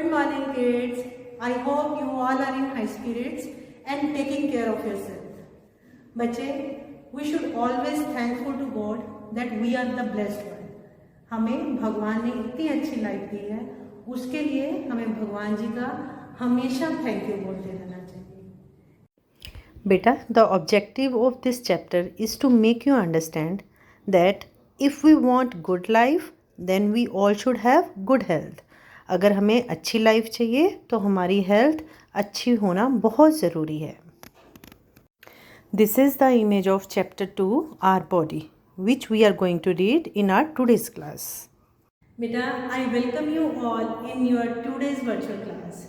Good morning, kids. I hope you all are in high spirits and taking care of yourself. बच्चे, we should always thankful to God that we are the blessed one. हमें भगवान ने इतनी अच्छी life दी है, उसके लिए हमें भगवान जी का हमेशा थैंक यू बोलते रहना चाहिए. Beta, the objective of this chapter is to make you understand that if we want good life, then we all should have good health. अगर हमें अच्छी लाइफ चाहिए तो हमारी हेल्थ अच्छी होना बहुत ज़रूरी है. This is the image of chapter 2, our body, which we are going to read in our today's class. Beta, I welcome you all in your today's virtual class.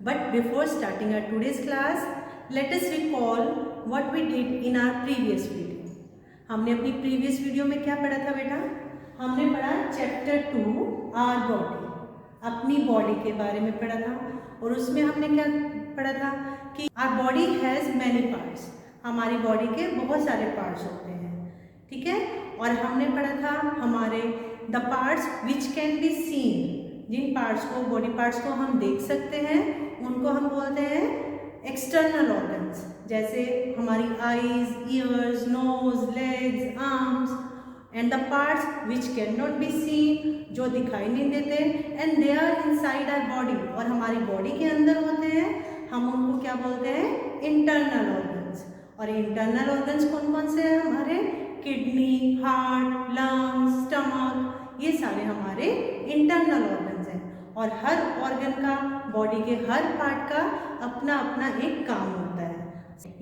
But before starting our today's class, let us recall what we did in our previous video. हमने अपनी previous video में क्या पढ़ा था बेटा? हमने पढ़ा chapter 2, our body. अपनी बॉडी के बारे में पढ़ा था और उसमें हमने क्या पढ़ा था कि our body has many parts. हमारी बॉडी के बहुत सारे पार्ट्स होते हैं, ठीक है. और हमने पढ़ा था हमारे the parts which can be seen. जिन पार्ट्स को, बॉडी पार्ट्स को हम देख सकते हैं, उनको हम बोलते हैं एक्सटर्नल ऑर्गन्स. जैसे हमारी eyes, ears, nose, legs, arms. And the parts which can not be seen, जो दिखाई नहीं देते, and they are inside our body, और हमारी बॉडी के अंदर होते हैं. हम उनको क्या बोलते हैं? Internal organs. और इंटरनल ऑर्गन्स कौन कौन से हैं हमारे? किडनी, हार्ट, लंग्स, स्टमक, ये सारे हमारे इंटरनल ऑर्गन्स हैं. और हर ऑर्गन का, बॉडी के हर पार्ट का अपना अपना एक काम होता है.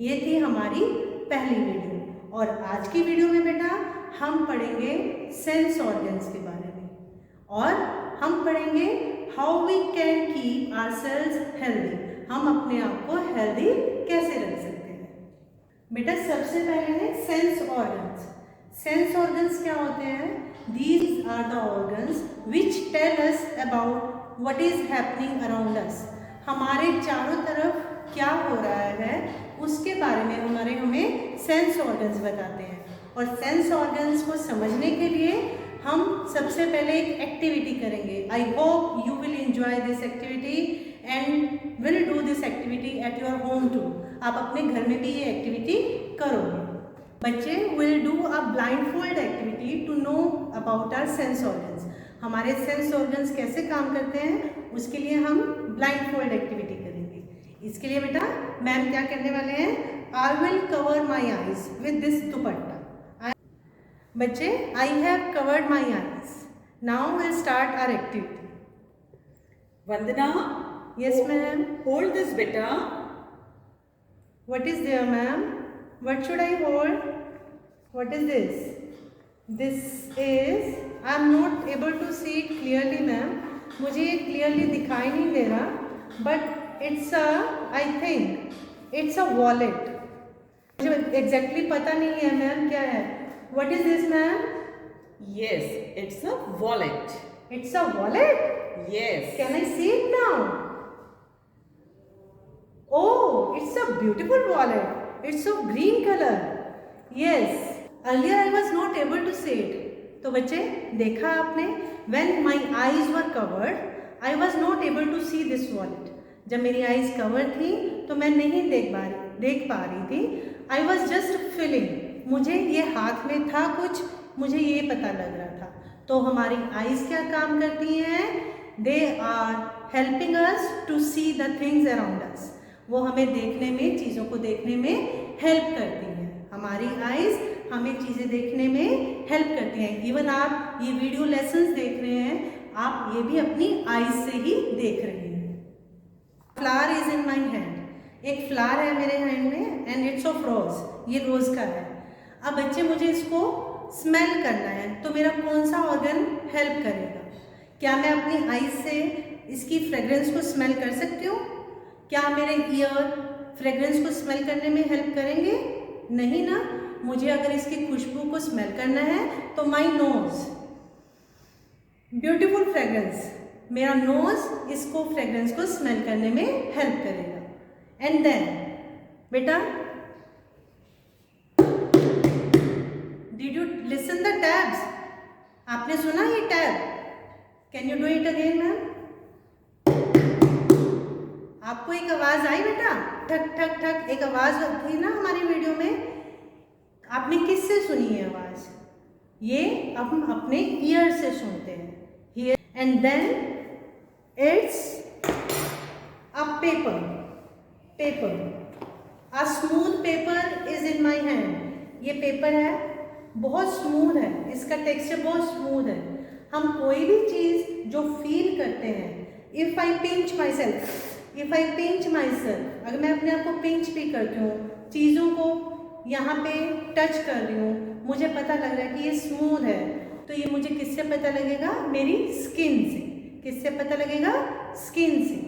ये थी हमारी पहली वीडियो. और आज की वीडियो में बेटा हम पढ़ेंगे सेंस ऑर्गन्स के बारे में, और हम पढ़ेंगे how we can keep ourselves healthy. हम अपने आप को हेल्दी कैसे रख सकते हैं. बेटा सबसे पहले है सेंस ऑर्गन्स. सेंस ऑर्गन्स क्या होते हैं? These are the organs which tell us about what is happening around us. हमारे चारों तरफ क्या हो रहा है उसके बारे में हमें सेंस ऑर्गन्स बताते हैं. और सेंस ऑर्गन्स को समझने के लिए हम सबसे पहले एक एक्टिविटी करेंगे. I hope you will enjoy this activity and will do this activity at your home too. आप अपने घर में भी ये एक्टिविटी करोगे. बच्चे, will do a blindfold activity to know about our sense organs. हमारे सेंस ऑर्गन्स कैसे काम करते हैं उसके लिए हम ब्लाइंडफोल्ड एक्टिविटी करेंगे. इसके लिए बेटा मैम क्या करने वाले हैं? I will cover my eyes with this दुपट्टा. बच्चे, I have covered my eyes. Now we'll start our activity. Vandana? Yes, ma'am. Hold this beta. What is there, ma'am? What should I hold? What is this? This is, I am not able to see it clearly, ma'am. मुझे ये clearly दिखाई नहीं दे रहा. But it's a, I think, it's a wallet. मुझे exactly पता नहीं है ma'am क्या है. What is this, ma'am? Yes, it's a wallet. It's a wallet? Yes. Can I see it now? Oh, it's a beautiful wallet. It's of green color. Yes. Earlier I was not able to see it. तो बच्चे देखा आपने? When my eyes were covered, I was not able to see this wallet. जब मेरी eyes covered थी तो मैं नहीं देख पा रही थी. I was just feeling. मुझे ये हाथ में था कुछ, मुझे ये पता लग रहा था. तो हमारी आईज क्या काम करती हैं? They are helping us to see the things around us. वो हमें देखने में, चीज़ों को देखने में हेल्प करती हैं. हमारी आईज हमें चीज़ें देखने में हेल्प करती हैं. इवन आप ये वीडियो लेसन्स देख रहे हैं, आप ये भी अपनी आईज से ही देख रहे हैं. Flower is in my hand. एक फ्लावर है मेरे हैंड में एंड इट्स ऑफ रोज. ये रोज़ का है. अब बच्चे मुझे इसको स्मेल करना है तो मेरा कौन सा ऑर्गन हेल्प करेगा? क्या मैं अपनी आईज से इसकी फ्रेग्रेंस को स्मेल कर सकती हूँ? क्या मेरे ईयर फ्रेग्रेंस को स्मेल करने में हेल्प करेंगे? नहीं ना. मुझे अगर इसकी खुशबू को स्मेल करना है तो माई नोज, ब्यूटीफुल फ्रेग्रेंस, मेरा नोज इसको फ्रेग्रेंस को स्मेल करने में हेल्प करेगा. एंड देन बेटा, Did you listen the tabs? आपने सुना ये tab? Can you do it again, ma'am? आपको एक आवाज़ आई बेटा, ठक ठक ठक एक आवाज़ थी ना हमारी वीडियो में, आपने किससे सुनी है आवाज़? ये हम अपने ईयर से सुनते हैं, here and then it's a paper, paper, a smooth paper is in my hand. ये पेपर है, बहुत स्मूथ है, इसका टेक्सचर बहुत स्मूथ है। हम कोई भी चीज़ जो फील करते हैं, if I pinch my self, if I pinch my self, अगर मैं अपने आप को पिंच भी करती हूँ, चीज़ों को यहाँ पे टच कर रही हूँ, मुझे पता लग रहा है कि ये स्मूथ है, तो ये मुझे किससे पता लगेगा? मेरी स्किन से। किससे पता लगेगा? स्किन से।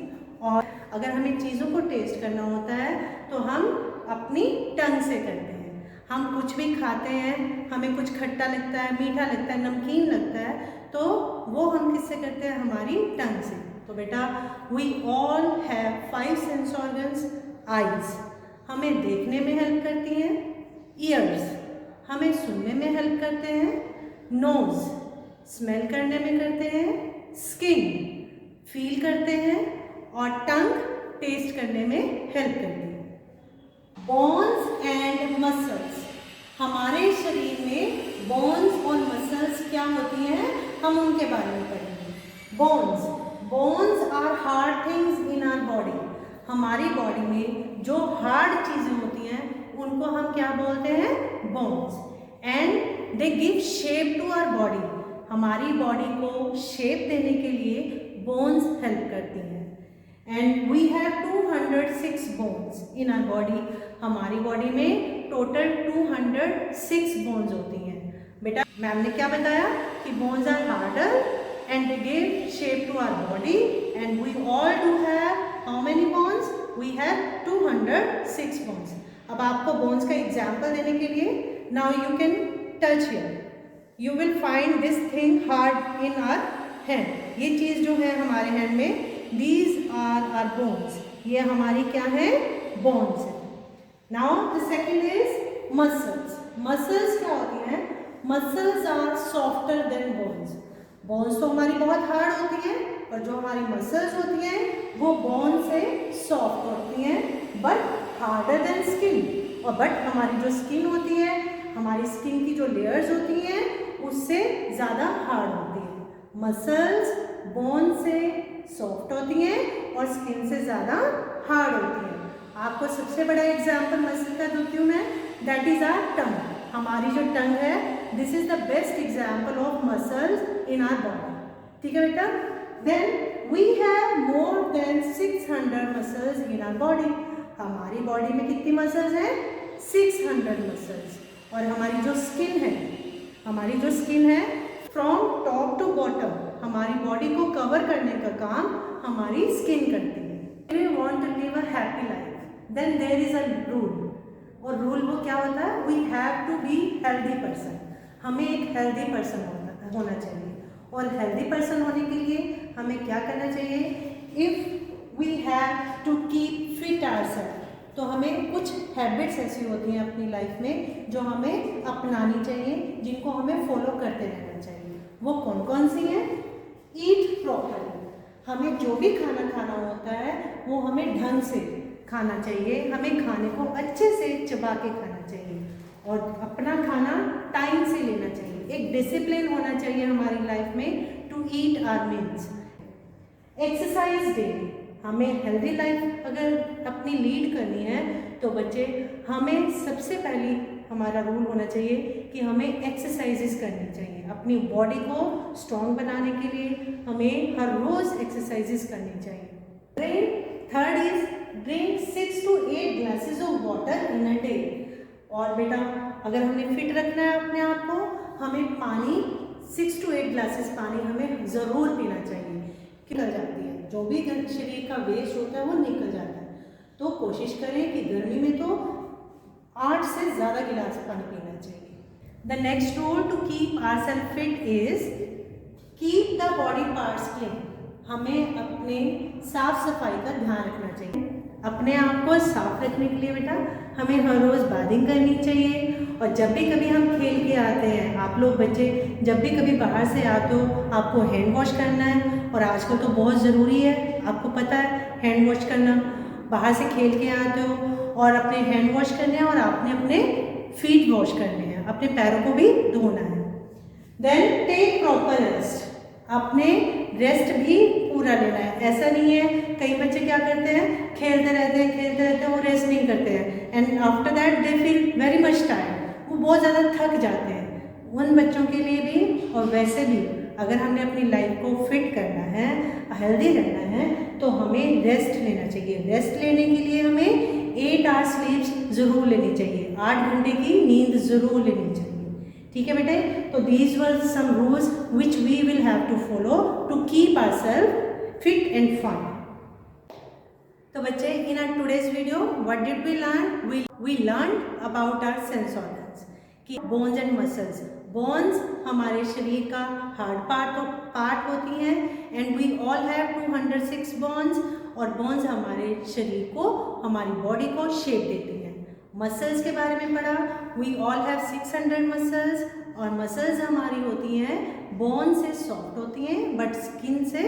और अगर हमें चीज़ों को टेस्ट करना होता है तो हम अपनी टंग से करते हैं। हम कुछ भी खाते हैं, हमें कुछ खट्टा लगता है, मीठा लगता है, नमकीन लगता है, तो वो हम किससे करते हैं? हमारी टंग से। तो बेटा we all have 5 sense organs. Eyes हमें देखने में हेल्प करती हैं, ईयर्स हमें सुनने में हेल्प करते हैं, नोज स्मेल करने में करते हैं, स्किन फील करते हैं और टंग टेस्ट करने में हेल्प करती है। बोन्स एंड मसल्स, हमारे शरीर में बोन्स और मसल्स क्या होती हैं, हम उनके बारे में पढ़ेंगे। Bones, bones are hard things in our body. हमारी बॉडी में जो हार्ड चीज़ें होती हैं उनको हम क्या बोलते हैं? Bones. And they give shape to our body, हमारी बॉडी को शेप देने के लिए बोन्स हेल्प करती हैं। And we have 206 bones in our body, हमारी बॉडी में टोटल 206 बोन्स होती हैं। बेटा मैम ने क्या बताया कि bones are harder and they give shape to our body and we all do have how many bones? We have 206 bones. अब आपको bones का एग्जाम्पल देने के लिए now you can touch here. You will find this thing hard in our hand. ये चीज़ जो है हमारे hand में, these are our bones. ये हमारी क्या है? bones है। Now the second is muscles. Muscles क्या होती हैं? Muscles are softer than bones. Bones तो हमारी बहुत हार्ड होती हैं और जो हमारी मसल्स होती हैं वो बोन से सॉफ्ट होती हैं बट हार्डर देन स्किन। और बट हमारी जो स्किन होती है, हमारी स्किन की जो लेयर्स होती हैं उससे ज़्यादा हार्ड होती है। मसल्स बोन से सॉफ्ट होती हैं और स्किन से ज़्यादा हार्ड होती हैं। आपको सबसे बड़ा एग्जाम्पल मसल का दूंगी हूँ मैं, दैट इज़ आवर टंग। हमारी जो टंग है, this is the best example of muscles in our body. ठीक है बेटा? Then we have more than 600 muscles in our body. हमारी बॉडी में कितनी मसल्स हैं? 600 मसल्स। और हमारी जो स्किन है, हमारी जो स्किन है फ्रॉम टॉप टू बॉटम, हमारी बॉडी को कवर करने का काम हमारी स्किन करती है। We want to live a happy life, then there is a rule. और रूल वो क्या होता है? We have to be healthy person. हमें एक हेल्दी पर्सन होना चाहिए। और हेल्दी पर्सन होने के लिए हमें क्या करना चाहिए? If we have to keep fit ourselves, तो हमें कुछ हैबिट्स ऐसी होती हैं अपनी लाइफ में जो हमें अपनानी चाहिए, जिनको हमें फॉलो करते रहना चाहिए। वो कौन कौन सी हैं? ईट प्रॉपर्ली, हमें जो भी खाना खाना होता है वो हमें ढंग से खाना चाहिए। हमें खाने को अच्छे से चबा के खाना चाहिए और अपना खाना टाइम से लेना चाहिए। एक डिसिप्लिन होना चाहिए हमारी लाइफ में to eat our meals. Exercise daily, हमें हेल्दी लाइफ अगर अपनी लीड करनी है तो बच्चे हमें सबसे पहले हमारा रूल होना चाहिए कि हमें एक्सरसाइजेस करनी चाहिए। अपनी बॉडी को स्ट्रॉन्ग बनाने के लिए हमें हर रोज़ एक्सरसाइजेस करनी चाहिए। Third is drink 6 to 8 glasses of water in a day. और बेटा अगर हमें फिट रखना है अपने आप को, हमें पानी 6 to 8 ग्लासेस पानी हमें ज़रूर पीना चाहिए। निकल जाती है, जो भी शरीर का वेस्ट होता है वो निकल जाता है। तो कोशिश करें कि गर्मी में तो 8 से ज़्यादा गिलास पानी पीना चाहिए। The next rule to keep ourselves fit is keep the body parts clean. हमें अपने साफ सफाई का ध्यान रखना चाहिए। अपने आप को साफ रखने के लिए बेटा हमें हर रोज़ बाथिंग करनी चाहिए। और जब भी कभी हम खेल के आते हैं, आप लोग बच्चे जब भी कभी बाहर से आते हो, आपको हैंड वॉश करना है और आजकल तो बहुत ज़रूरी है, आपको पता है, हैंड वॉश करना। बाहर से खेल के आते हो और अपने हैंड वॉश करने हैं और आपने अपने फीट वॉश करने हैं, अपने पैरों को भी धोना है। देन टेक प्रॉपर रेस्ट, आपने रेस्ट भी पूरा लेना है। ऐसा नहीं है, कई बच्चे क्या करते हैं, खेलते रहते हैं, वो रेस्ट नहीं करते हैं and after that they feel very much tired, वो बहुत ज़्यादा थक जाते हैं। उन बच्चों के लिए भी और वैसे भी अगर हमने अपनी लाइफ को फिट करना है, हेल्दी रहना है, तो हमें रेस्ट लेना चाहिए। रेस्ट लेने के लिए हमें 8 आवर्स स्लीप ज़रूर लेनी चाहिए, 8 घंटे की नींद ज़रूर लेनी चाहिए। ठीक है बेटे, तो these were some rules which we will have to follow to keep ourselves fit and fine. तो बच्चे, in our today's video what did we learn? We learn about our sense organs कि बोन्स एंड मसल्स। बोन्स हमारे शरीर का hard part होती हैं and we all have 206 bones, और bones हमारे शरीर को, हमारी बॉडी को शेप देती हैं। मसल्स के बारे में पढ़ा, वी ऑल हैव 600 मसल्स, और मसल्स हमारी होती हैं बोन से सॉफ्ट होती हैं बट स्किन से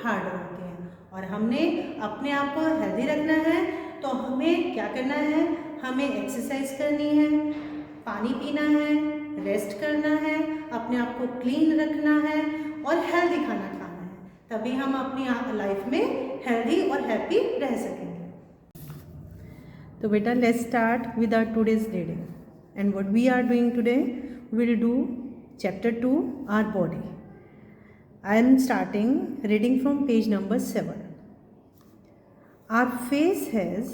हार्ड होती हैं। और हमने अपने आप को हेल्दी रखना है तो हमें क्या करना है? हमें एक्सरसाइज करनी है, पानी पीना है, रेस्ट करना है, अपने आप को क्लीन रखना है और हेल्दी खाना खाना है, तभी हम अपनी लाइफ में हेल्दी और हैप्पी रह सकेंगे। तो बेटा, let's start with our today's reading and what we are doing today, we will do chapter 2 our body. I am starting reading from page number 7. Our face has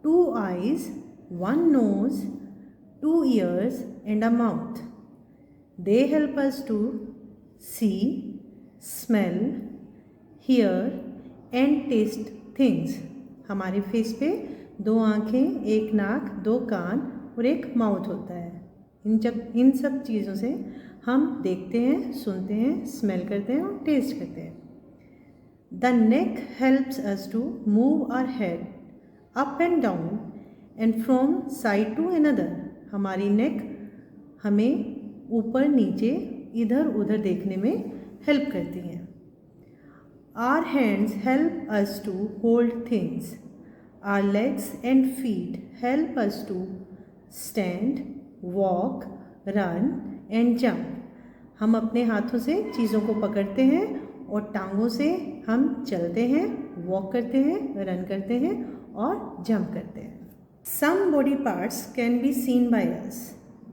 2 eyes, 1 nose, 2 ears and a mouth. They help us to see, smell, hear and taste things. हमारे face पे 2 आँखें, 1 नाक, 2 कान और 1 mouth होता है। इन सब चीज़ों से हम देखते हैं, सुनते हैं, स्मेल करते हैं और टेस्ट करते हैं। The neck helps us to move our head up and down and from side to another. हमारी नेक हमें ऊपर नीचे इधर उधर देखने में हेल्प करती हैं। Our hands help us to hold things. Our legs and feet help us to stand, walk, run and jump. हम अपने हाथों से चीज़ों को पकड़ते हैं और टांगों से हम चलते हैं, वॉक करते हैं, रन करते हैं और जंप करते हैं। Some body parts can be seen by us.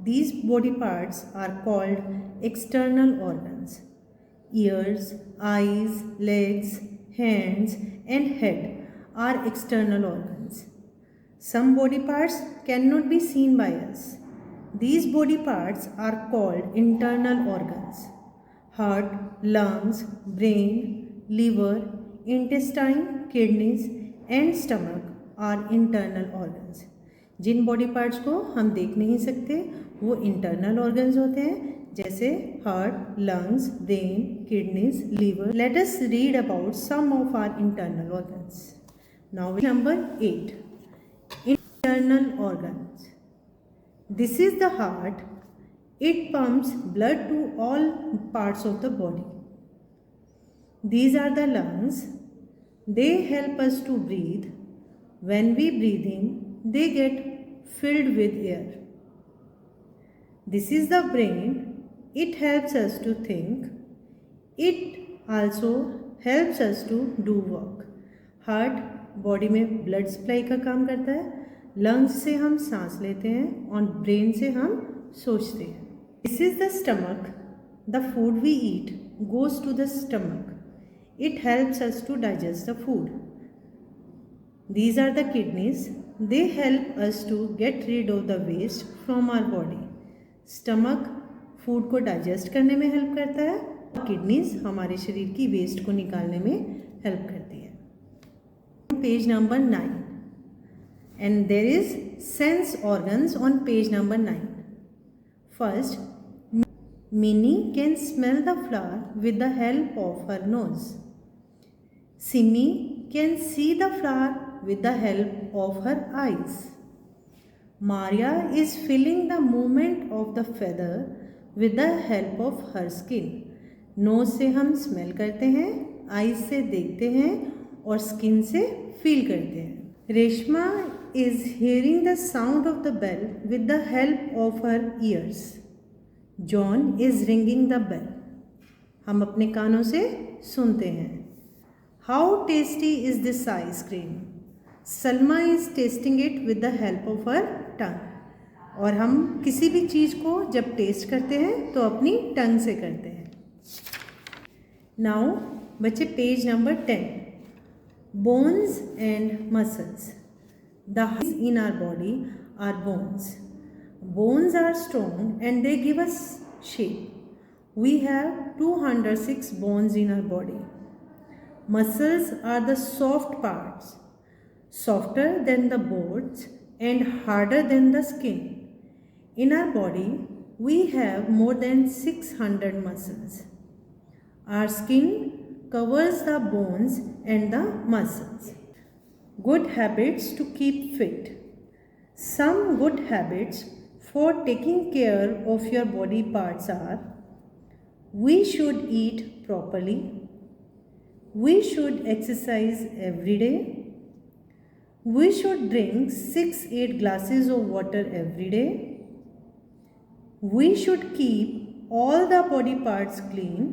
These body parts are called external organs. Ears, eyes, legs, hands and head are external organs. Some body parts cannot be seen by us. These body parts are called internal organs. Heart, lungs, brain, liver, intestine, kidneys and stomach are internal organs. जिन body parts को हम देख नहीं सकते वो internal organs होते हैं, जैसे heart, lungs, brain, kidneys, liver. Let us read about some of our internal organs. Now number 8, internal organs. This is the heart. It pumps blood to all parts of the body. These are the lungs. They help us to breathe. When we breathe in, they get filled with air. This is the brain. It helps us to think. It also helps us to do work. Heart body में blood supply का काम करता है, lungs से हम सांस लेते हैं और ब्रेन से हम सोचते हैं. This is the stomach. The food we eat goes to the stomach. It helps us to digest the food. These are the kidneys. They help us to get rid of the waste from our body. Stomach food को digest करने में help करता है, kidneys हमारे शरीर की waste को निकालने में हेल्प करती है. Page number 9 and there is sense organs on page number 9. First, Minnie can smell the flower with the help of her nose. Simi can see the flower with the help of her eyes. Maria is feeling the movement of the feather with the help of her skin. Nose से हम smell करते हैं, eyes से देखते हैं और skin से feel करते हैं। Reshma is hearing the sound of the bell with the help of her ears. John is ringing the bell. हम अपने कानों से सुनते हैं। How tasty is this ice cream. Salma is tasting it with the help of her tongue. और हम किसी भी चीज़ को जब टेस्ट करते हैं तो अपनी टंग से करते हैं। नाउ बच्चे page number 10। Bones and muscles. The in our body are bones. Bones are strong and they give us shape. We have 206 bones in our body. Muscles are the soft parts, softer than the bones and harder than the skin. In our body, we have more than 600 muscles. Our skin covers the bones and the muscles. Good habits to keep fit. Some good habits for taking care of your body parts are: we should eat properly, we should exercise every day, we should drink 6-8 glasses of water every day, we should keep all the body parts clean,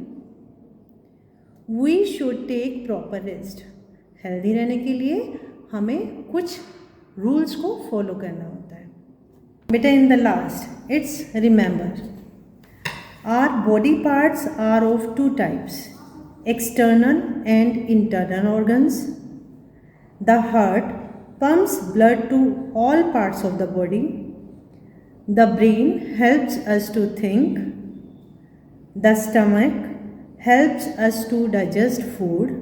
we should take proper rest. Healthy रहने के लिए हमें कुछ rules को follow करना होता है। बेटा in the last it's remember our body parts are of 2 types, external and internal organs. The heart pumps blood to all parts of the body. The brain helps us to think. The stomach helps us to digest food.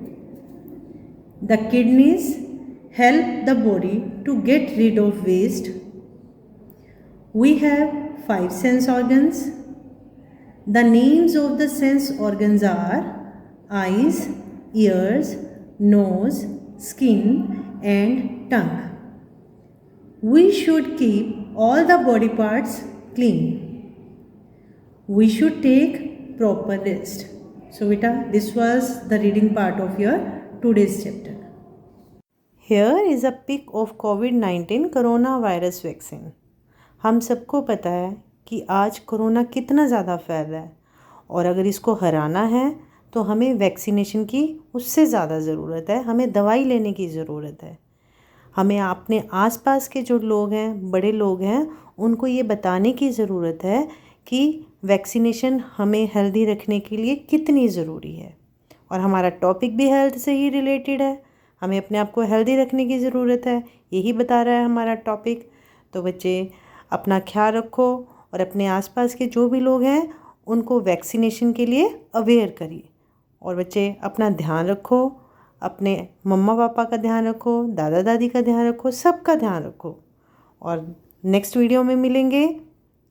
The kidneys help the body to get rid of waste. We have 5 sense organs. The names of the sense organs are eyes, ears, nose, skin and tongue. We should keep all the body parts clean. We should take proper rest. So beta, this was the reading part of your today's chapter. Here is a pic of COVID-19 coronavirus vaccine. हम सबको पता है कि आज corona कितना ज़्यादा फैल रहा है और अगर इसको हराना है तो हमें वैक्सीनेशन की उससे ज़्यादा ज़रूरत है, हमें दवाई लेने की ज़रूरत है। हमें अपने आसपास के जो लोग हैं, बड़े लोग हैं, उनको ये बताने की ज़रूरत है कि वैक्सीनेशन हमें हेल्दी रखने के लिए कितनी ज़रूरी है। और हमारा टॉपिक भी हेल्थ से ही रिलेटेड है, हमें अपने आप को हेल्दी रखने की ज़रूरत है, यही बता रहा है हमारा टॉपिक। तो बच्चे अपना ख्याल रखो और अपने आसपास के जो भी लोग हैं उनको वैक्सीनेशन के लिए अवेयर करिए। और बच्चे अपना ध्यान रखो, अपने मम्मा पापा का ध्यान रखो, दादा दादी का ध्यान रखो, सबका ध्यान रखो। और नेक्स्ट वीडियो में मिलेंगे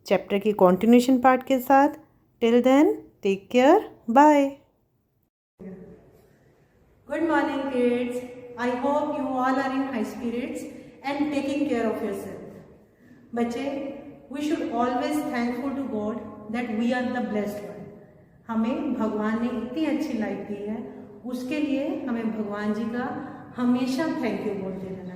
चैप्टर की कंटिन्यूएशन पार्ट के साथ। Till then take care, bye. Good morning kids. I hope you all are in high spirits and taking care of yourself. बच्चे, we should always thankful to God that we are the blessed one. हमें भगवान ने इतनी अच्छी life दी है, उसके लिए हमें भगवान जी का हमेशा थैंक यू बोलते रहना।